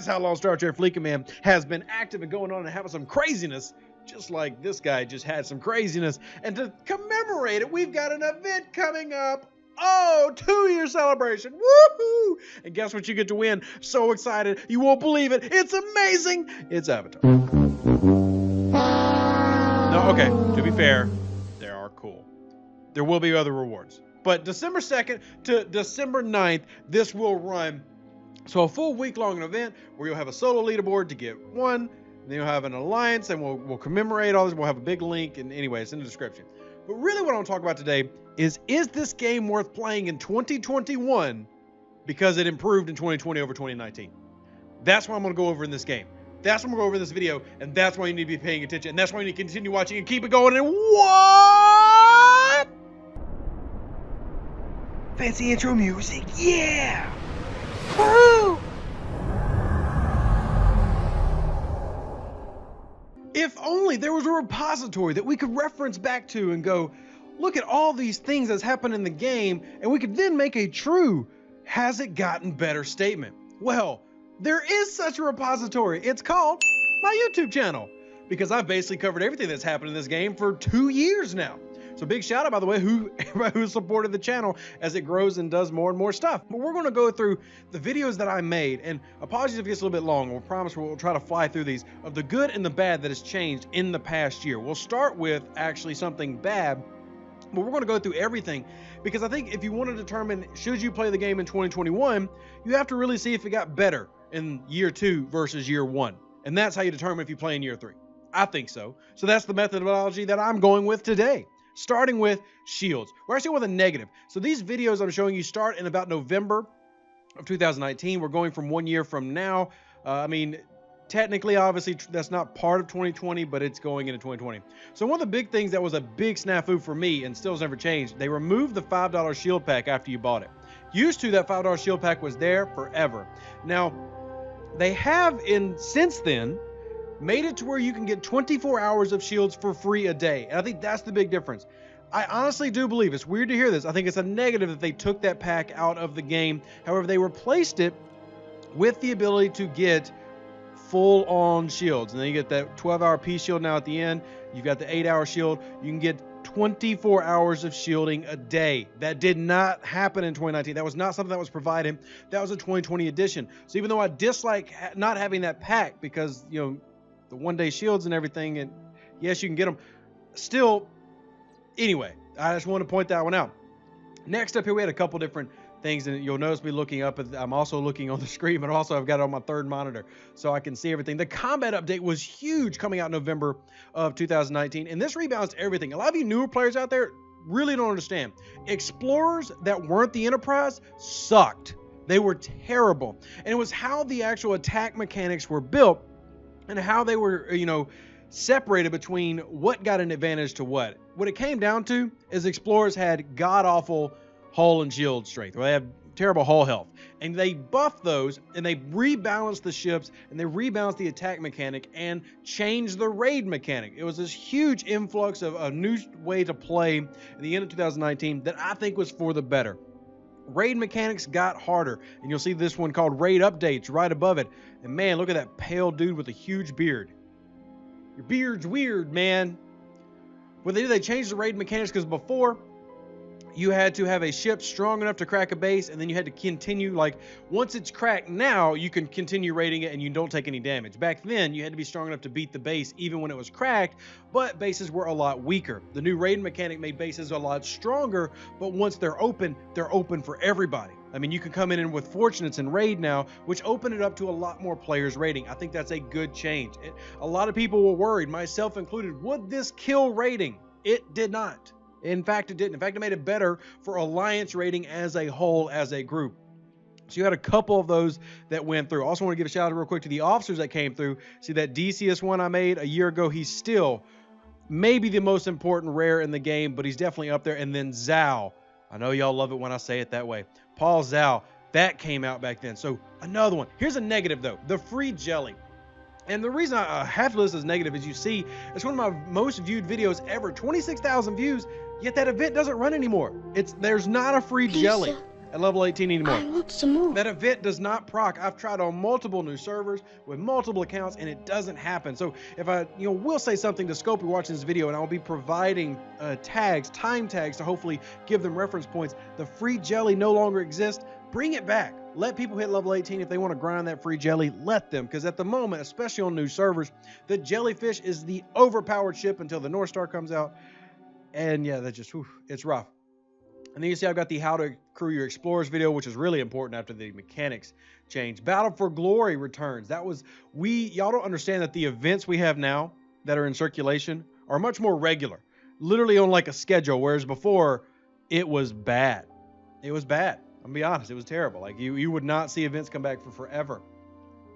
That's how long Star Trek Fleet Command has been active and going on and having some craziness, just like this guy just had some craziness. And to commemorate it, we've got an event coming up. Oh, 2-year celebration. Woohoo! And guess what you get to win? So excited. You won't believe it. It's amazing. It's Avatar. No, okay, to be fair, they are cool. There will be other rewards. But December 2nd to December 9th, this will run. So a full week-long event where you'll have a solo leaderboard to get one, and then you'll have an alliance, and we'll commemorate all this. We'll have a big link, and anyway, it's in the description. But really what I want to talk about today is this game worth playing in 2021 because it improved in 2020 over 2019? That's what I'm going to go over in this game. That's what I'm going to go over in this video, and that's why you need to be paying attention, and that's why you need to continue watching and keep it going. And what? Fancy intro music, yeah! Woo! If only there was a repository that we could reference back to and go, look at all these things that's happened in the game, and we could then make a true, has it gotten better statement. Well, there is such a repository. It's called my YouTube channel, because I've basically covered everything that's happened in this game for 2 years now. So big shout out, by the way, everybody who supported the channel as it grows and does more and more stuff. But we're going to go through the videos that I made, and apologies if it gets a little bit long. We'll promise we'll try to fly through these, of the good and the bad that has changed in the past year. We'll start with actually something bad, but we're going to go through everything, because I think if you want to determine should you play the game in 2021, you have to really see if it got better in year 2 versus year 1. And that's how you determine if you play in year 3. I think so. So that's the methodology that I'm going with today. Starting with shields. We're actually with a negative. So these videos I'm showing you start in about November of 2019. We're going from 1 year from now. I mean, technically, obviously, that's not part of 2020, but it's going into 2020. So one of the big things that was a big snafu for me and still has never changed, they removed the $5 shield pack after you bought it. Used to, that $5 shield pack was there forever. Now, they have since then made it to where you can get 24 hours of shields for free a day. And I think that's the big difference. I honestly do believe, it's weird to hear this, I think it's a negative that they took that pack out of the game. However, they replaced it with the ability to get full-on shields. And then you get that 12-hour peace shield now at the end. You've got the 8-hour shield. You can get 24 hours of shielding a day. That did not happen in 2019. That was not something that was provided. That was a 2020 edition. So even though I dislike not having that pack because, you know, the one-day shields and everything, and yes, you can get them still. Anyway, I just want to point that one out. Next up here, we had a couple different things, and you'll notice me looking up. I'm also looking on the screen, but also I've got it on my third monitor so I can see everything. The combat update was huge coming out in November of 2019, and this rebalanced everything. A lot of you newer players out there really don't understand. Explorers that weren't the Enterprise sucked. They were terrible, and it was how the actual attack mechanics were built and how they were, you know, separated between what got an advantage to what. What it came down to is explorers had god-awful hull and shield strength, or they had terrible hull health, and they buffed those, and they rebalanced the ships, and they rebalanced the attack mechanic and changed the raid mechanic. It was this huge influx of a new way to play at the end of 2019 that I think was for the better. Raid mechanics got harder, and you'll see this one called Raid Updates right above it. And man, look at that pale dude with a huge beard. Your beard's weird, man. What they did, they changed the raid mechanics, because before you had to have a ship strong enough to crack a base, and then you had to continue, like, once it's cracked, now you can continue raiding it and you don't take any damage. Back then, you had to be strong enough to beat the base even when it was cracked, but bases were a lot weaker. The new raid mechanic made bases a lot stronger, but once they're open for everybody. I mean, you can come in with Fortunates and raid now, which opened it up to a lot more players raiding. I think that's a good change. A lot of people were worried, myself included, would this kill raiding? It did not. In fact, it didn't. In fact, it made it better for alliance raiding as a whole, as a group. So you had a couple of those that went through. Also want to give a shout out real quick to the officers that came through. See that DCS one I made a year ago? He's still maybe the most important rare in the game, but he's definitely up there. And then Zhao. I know y'all love it when I say it that way. Paul Zhao, that came out back then. So another one. Here's a negative though, the free jelly. And the reason I have to list as negative is you see, it's one of my most viewed videos ever, 26,000 views, yet that event doesn't run anymore. There's not a free jelly. at level 18 anymore. I want some more. That event does not proc. I've tried on multiple new servers with multiple accounts and it doesn't happen. So if I will say something to Scopy watching this video, and I'll be providing tags, time tags, to hopefully give them reference points. The free jelly no longer exists. Bring it back. Let people hit level 18 if they want to grind that free jelly. Let them, because at the moment, especially on new servers, the jellyfish is the overpowered ship until the North Star comes out. And yeah, that's just, it's rough. And then you see I've got the how to crew your explorers video, which is really important after the mechanics change. Battle for Glory returns. That was, y'all don't understand that the events we have now that are in circulation are much more regular, literally on like a schedule, whereas before it was bad. It was bad. I'm gonna be honest, it was terrible. Like you would not see events come back for forever.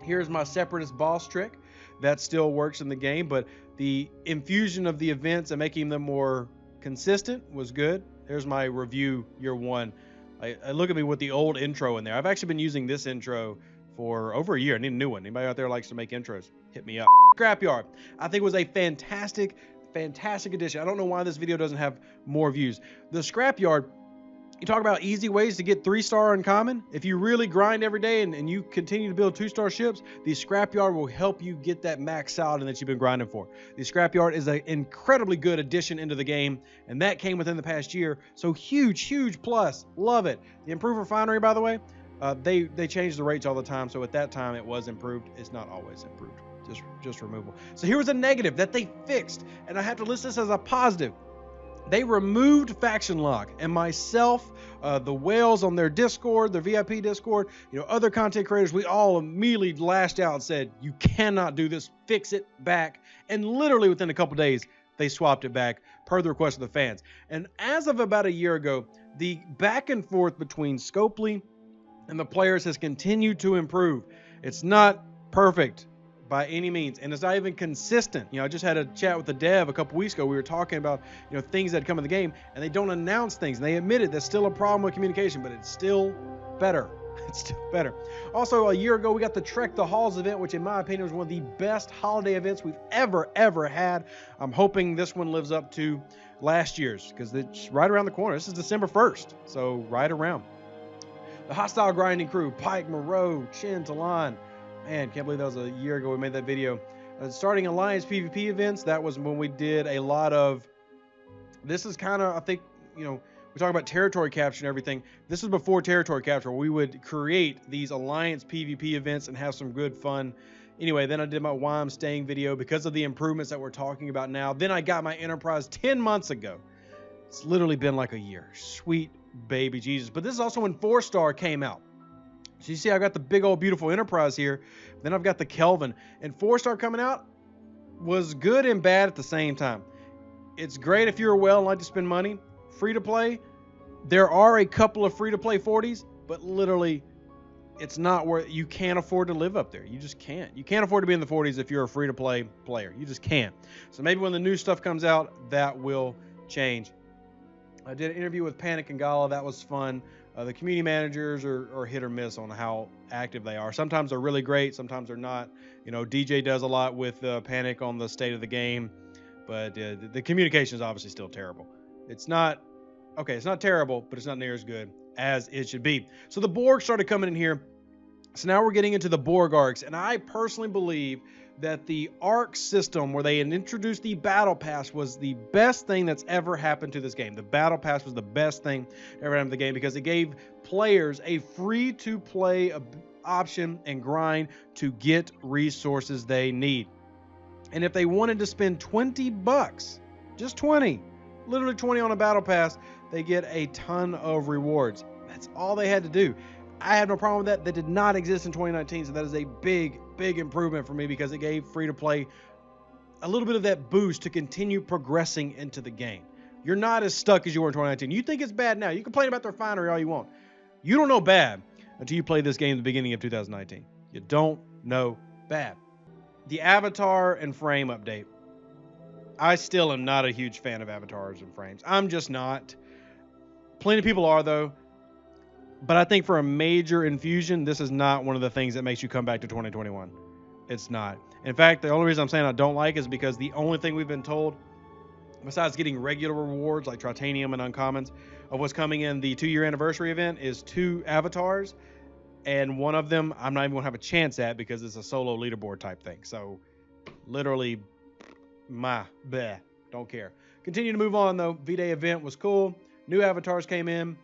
Here's my separatist boss trick. That still works in the game, but the infusion of the events and making them more consistent was good. There's my review year one. I look at me with the old intro in there. I've actually been using this intro for over a year. I need a new one. Anybody out there likes to make intros, hit me up. Scrapyard, I think was a fantastic addition. I don't know why this video doesn't have more views. The Scrapyard, you talk about easy ways to get 3-star uncommon. If you really grind every day and you continue to build 2-star ships, the Scrapyard will help you get that max out and that you've been grinding for. The Scrapyard is an incredibly good addition into the game, and that came within the past year. So huge plus. Love it. The improved refinery, by the way, they change the rates all the time. So at that time it was improved. It's not always improved. Just removal. So here was a negative that they fixed, and I have to list this as a positive. They removed faction lock, and myself, the whales on their Discord, their VIP Discord, other content creators, we all immediately lashed out and said, you cannot do this, fix it back. And literally within a couple days, they swapped it back per the request of the fans. And as of about a year ago, the back and forth between Scopely and the players has continued to improve. It's not perfect by any means, and it's not even consistent. I just had a chat with the dev a couple weeks ago. We were talking about things that come in the game, and they don't announce things, and they admitted that's still a problem with communication, but it's still better. It's still better. Also, a year ago we got the Trek the Halls event, which in my opinion was one of the best holiday events we've ever had. I'm hoping this one lives up to last year's, because it's right around the corner. This is December 1st, so right around. The hostile grinding crew, Pike, Moreau, Chin, Talon. Man, can't believe that was a year ago we made that video. Starting Alliance PvP events, that was when we did a lot of, this is kind of, I think, we talk about territory capture and everything. This is before territory capture, where we would create these Alliance PvP events and have some good fun. Anyway, then I did my why I'm staying video because of the improvements that we're talking about now. Then I got my Enterprise 10 months ago. It's literally been like a year. Sweet baby Jesus. But this is also when 4-star came out. So you see I've got the big old beautiful Enterprise here. Then I've got the Kelvin. And 4-star coming out was good and bad at the same time. It's great if you're a whale and like to spend money. Free to play. There are a couple of free to play 40s, but literally it's not where you can't afford to live up there. You just can't. You can't afford to be in the 40s if you're a free to play player. You just can't. So maybe when the new stuff comes out, that will change. I did an interview with Panic and Gala. That was fun. The community managers are hit or miss on how active they are. Sometimes they're really great. Sometimes they're not. DJ does a lot with Panic on the state of the game. But the communication is obviously still terrible. It's not terrible, but it's not near as good as it should be. So the Borg started coming in here. So now we're getting into the Borg arcs. And I personally believe that the arc system where they introduced the battle pass was the best thing that's ever happened to this game. The battle pass was the best thing ever happened to the game because it gave players a free to play option and grind to get resources they need. And if they wanted to spend $20, just 20, literally 20 on a battle pass, they get a ton of rewards. That's all they had to do. I have no problem with that. That did not exist in 2019, so that is a big improvement for me because it gave free to play a little bit of that boost to continue progressing into the game. You're not as stuck as you were in 2019. You think it's bad now. You complain about the refinery all you want. You don't know bad until you play this game at the beginning of 2019. You don't know bad. The avatar and frame update. I still am not a huge fan of avatars and frames. I'm just not. Plenty of people are, though. But I think for a major infusion, this is not one of the things that makes you come back to 2021. It's not. In fact, the only reason I'm saying I don't like is because the only thing we've been told besides getting regular rewards like Tritanium and Uncommons, of what's coming in the 2-year anniversary event is 2 avatars. And one of them I'm not even going to have a chance at because it's a solo leaderboard type thing. So literally, don't care. Continue to move on though. V-Day event was cool. New avatars came in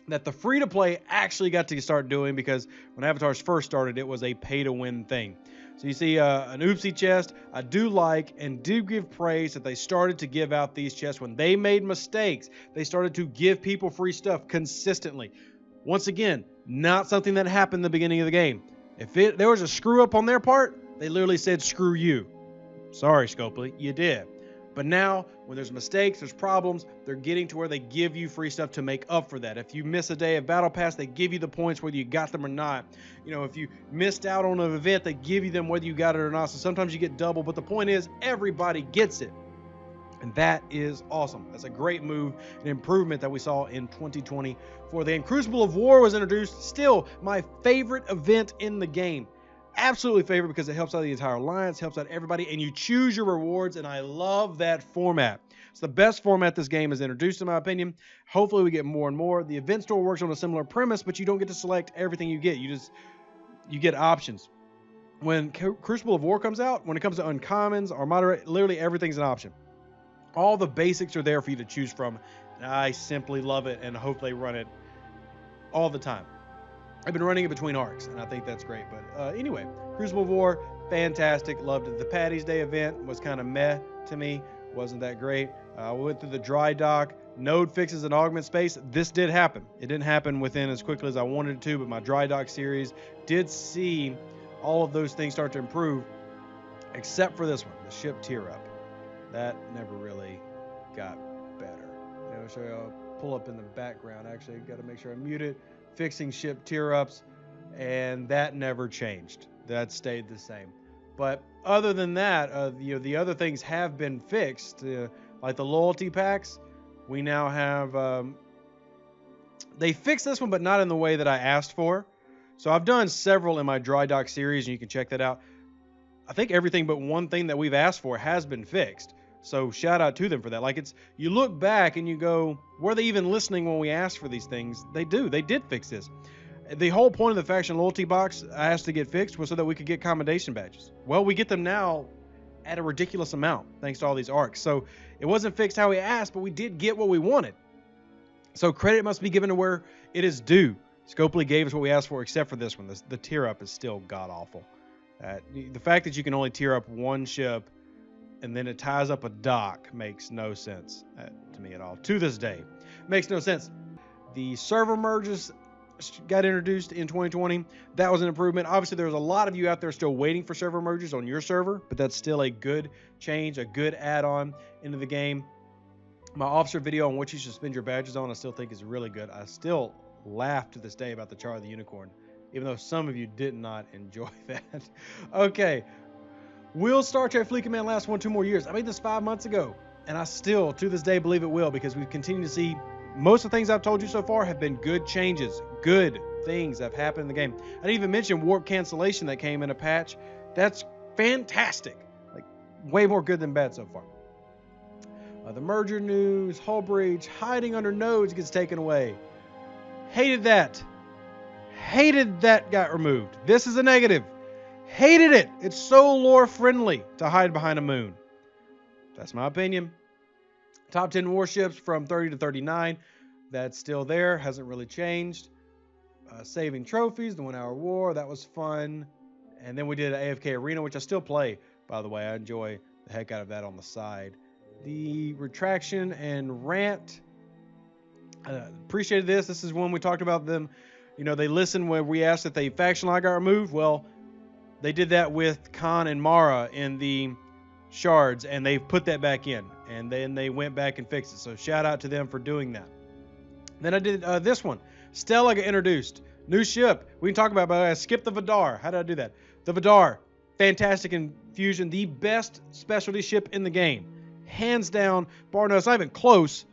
that the free-to-play actually got to start doing, because when avatars first started, it was a pay-to-win thing. So you see an oopsie chest. I do like and do give praise that they started to give out these chests. When they made mistakes, they started to give people free stuff consistently. Once again, not something that happened in the beginning of the game. If there was a screw up on their part, they literally said, screw you. Sorry, Scopely, you did. But now, when there's mistakes, there's problems, they're getting to where they give you free stuff to make up for that. If you miss a day of Battle Pass, they give you the points whether you got them or not. You know, if you missed out on an event, they give you them whether you got it or not. So sometimes you get double, but the point is, everybody gets it. And that is awesome. That's a great move, an improvement that we saw in 2020 for the game. Crucible of War was introduced. Still my favorite event in the game. Absolutely favorite, because it helps out the entire alliance, helps out everybody, and you choose your rewards, and I love that format. It's the best format this game has introduced, in my opinion. Hopefully we get more and more. The event store works on a similar premise, but you don't get to select everything you get. You get options. When Crucible of War comes out, when it comes to uncommons or moderate, literally everything's an option. All the basics are there for you to choose from, and I simply love it, and hope they run it all the time. I've been running it between arcs, and I think that's great. But anyway, Crucible of War, fantastic. Loved it. The Patty's Day event was kind of meh to me. Wasn't that great. We went through the Drydock. Node fixes and augment space. This did happen. It didn't happen within as quickly as I wanted it to, but my Drydock series did see all of those things start to improve, except for this one, the ship tier up. That never really got better. You know, so I'll pull up in the background. Actually, got to make sure I mute it. Fixing ship tier ups, and that never changed. That stayed the same. But other than that, the other things have been fixed, like the loyalty packs. We now have. They fixed this one, but not in the way that I asked for. So I've done several in my Drydock series, and you can check that out. I think everything but one thing that we've asked for has been fixed. So shout out to them for that. Like, you look back and you go, were they even listening when we asked for these things? They did fix this. The whole point of the faction loyalty box I asked to get fixed was so that we could get commendation badges. Well, we get them now at a ridiculous amount thanks to all these arcs. So it wasn't fixed how we asked, but we did get what we wanted. So credit must be given to where it is due. Scopely gave us what we asked for, except for this one. The tier up is still god awful. The fact that you can only tier up one ship and then it ties up a dock makes no sense to me at all. To this day, makes no sense. The server merges got introduced in 2020. That was an improvement. Obviously, there's a lot of you out there still waiting for server merges on your server, but that's still a good change, a good add-on into the game. My officer video on what you should spend your badges on, I still think is really good. I still laugh to this day about the Charlie the Unicorn, even though some of you did not enjoy that. Okay. Will Star Trek Fleet Command last 1-2 more years? I made this 5 months ago, and I still, to this day, believe it will, because we've continued to see most of the things I've told you so far have been good changes, good things that have happened in the game. I didn't even mention warp cancellation that came in a patch. That's fantastic. Like, way more good than bad so far. The merger news, hull breach, hiding under nodes gets taken away. Hated that. Hated that got removed. This is a negative. Hated it. It's so lore friendly to hide behind a moon. That's my opinion. Top 10 warships from 30 to 39. That's still there. Hasn't really changed. Saving trophies, the 1 hour war. That was fun. And then we did an AFK arena, which I still play, by the way. I enjoy the heck out of that on the side. The retraction and rant. Appreciated this. This is when we talked about them. You know, they listened when we asked if the faction line got removed. Well, they did that with Khan and Mara in the shards, and they've put that back in. And then they went back and fixed it. So shout out to them for doing that. Then I did this one. Stella got introduced. New ship. We can talk about it, but I skipped the Vidar. How did I do that? The Vidar. Fantastic infusion. The best specialty ship in the game. Hands down. Bar none. It's not even close.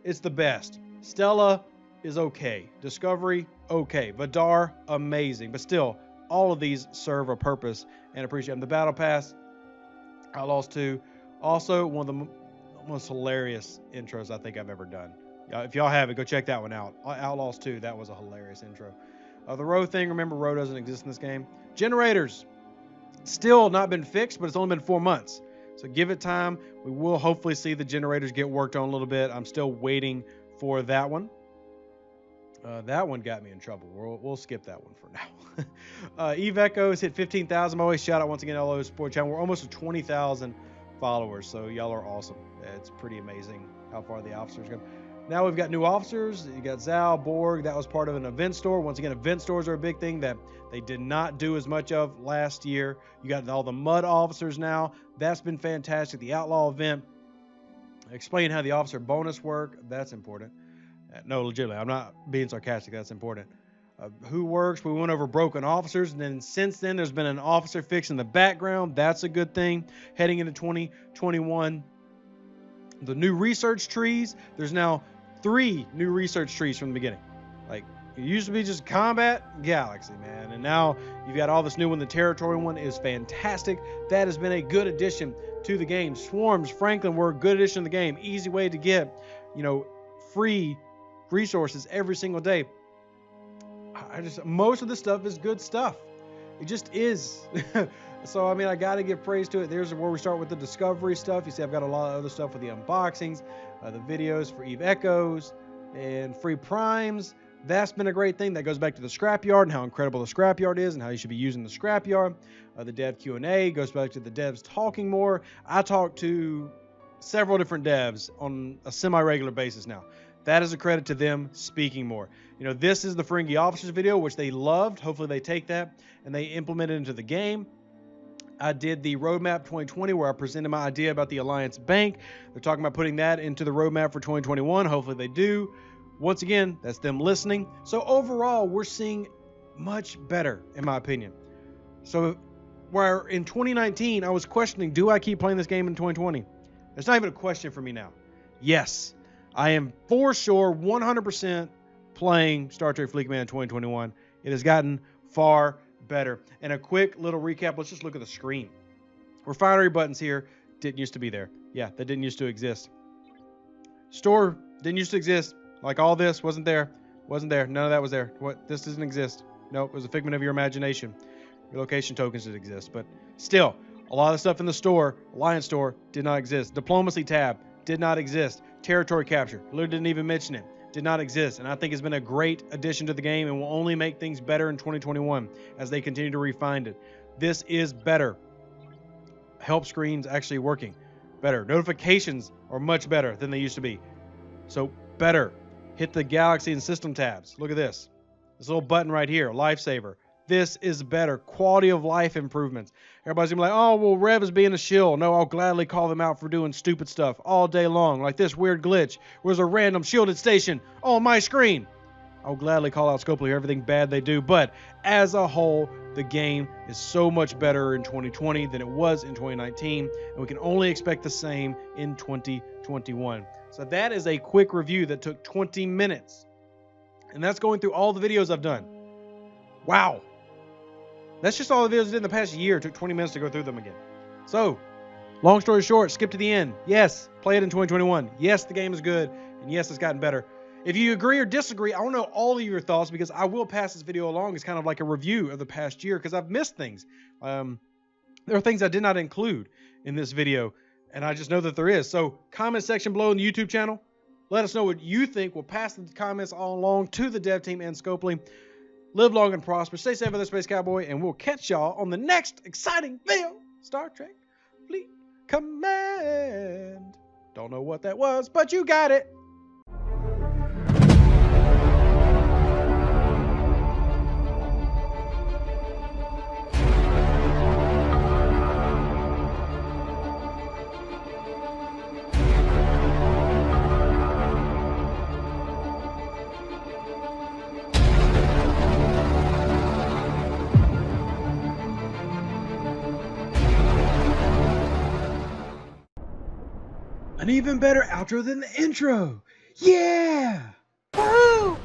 It's the best. Stella is okay. Discovery, okay. Vidar, amazing. But still, all of these serve a purpose and appreciate them. The battle pass, I lost to. Also, one most hilarious intros I think I've ever done. If y'all haven't, go check that one out. Outlaws 2, that was a hilarious intro. The row thing, remember, row doesn't exist in this game. Generators, still not been fixed, but it's only been 4 months. So give it time. We will hopefully see the generators get worked on a little bit. I'm still waiting for that one. That one got me in trouble. We'll skip that one for now. Eve Echoes hit 15,000. By the way, shout out once again to LO Sport Channel. We're almost at 20,000 followers, so y'all are awesome. It's pretty amazing how far the officers go. Now we've got new officers. You got Zal, Borg. That was part of an event store. Once again, event stores are a big thing that they did not do as much of last year. You got all the mud officers now. That's been fantastic. The outlaw event. Explain how the officer bonus work. That's important. No, legitimately, I'm not being sarcastic. That's important. Who works? We went over broken officers, and then since then, there's been an officer fix in the background. That's a good thing. Heading into 2021, the new research trees. There's now 3 new research trees from the beginning. Like, it used to be just combat, galaxy, man. And now you've got all this new one. The territory one is fantastic. That has been a good addition to the game. Swarms, Franklin were a good addition to the game. Easy way to get, free resources every single day. Most of the stuff is good stuff. It just is. So, I mean, I got to give praise to it. There's where we start with the discovery stuff. You see, I've got a lot of other stuff with the unboxings, the videos for Eve Echoes, and free primes. That's been a great thing. That goes back to the Scrapyard and how incredible the Scrapyard is and how you should be using the Scrapyard. The dev Q&A goes back to the devs talking more. I talk to several different devs on a semi-regular basis now. That is a credit to them speaking more. This is the Ferengi Officers video, which they loved. Hopefully they take that and they implement it into the game. I did the roadmap 2020 where I presented my idea about the Alliance Bank. They're talking about putting that into the roadmap for 2021. Hopefully they do. Once again, that's them listening. So overall, we're seeing much better, in my opinion. So where in 2019, I was questioning, do I keep playing this game in 2020? It's not even a question for me now. Yes, I am for sure 100% playing Star Trek Fleet Command in 2021. It has gotten far better. And a quick little recap, let's just look at the screen. Refinery buttons here didn't used to be there. Yeah, that didn't used to exist. Store didn't used to exist. Like all this wasn't there. Wasn't there. None of that was there. What? This doesn't exist. Nope, it was a figment of your imagination. Your location tokens did exist. But still, a lot of stuff in the store, Alliance store, did not exist. Diplomacy tab did not exist. Territory capture, literally didn't even mention it. Did not exist, and I think it's been a great addition to the game and will only make things better in 2021 as they continue to refine it. This is better. Help screens actually working better. Notifications are much better than they used to be. So better. Hit the galaxy and system tabs. Look at this. This little button right here, lifesaver. This is better. Quality of life improvements. Everybody's gonna be like, oh, well, Rev is being a shill. No, I'll gladly call them out for doing stupid stuff all day long. Like this weird glitch where there's a random shielded station on my screen. I'll gladly call out Scopely for everything bad they do. But as a whole, the game is so much better in 2020 than it was in 2019. And we can only expect the same in 2021. So that is a quick review that took 20 minutes. And that's going through all the videos I've done. Wow. That's just all the videos I did in the past year. It took 20 minutes to go through them again. So, long story short, skip to the end. Yes, play it in 2021. Yes, the game is good. And yes, it's gotten better. If you agree or disagree, I want to know all of your thoughts because I will pass this video along as kind of like a review of the past year because I've missed things. There are things I did not include in this video, and I just know that there is. So, comment section below in the YouTube channel. Let us know what you think. We'll pass the comments all along to the dev team and Scopely. Live long and prosper. Stay safe with the Space Cowboy, and we'll catch y'all on the next exciting video. Star Trek Fleet Command. Don't know what that was, but you got it. An even better outro than the intro. Yeah! Woo!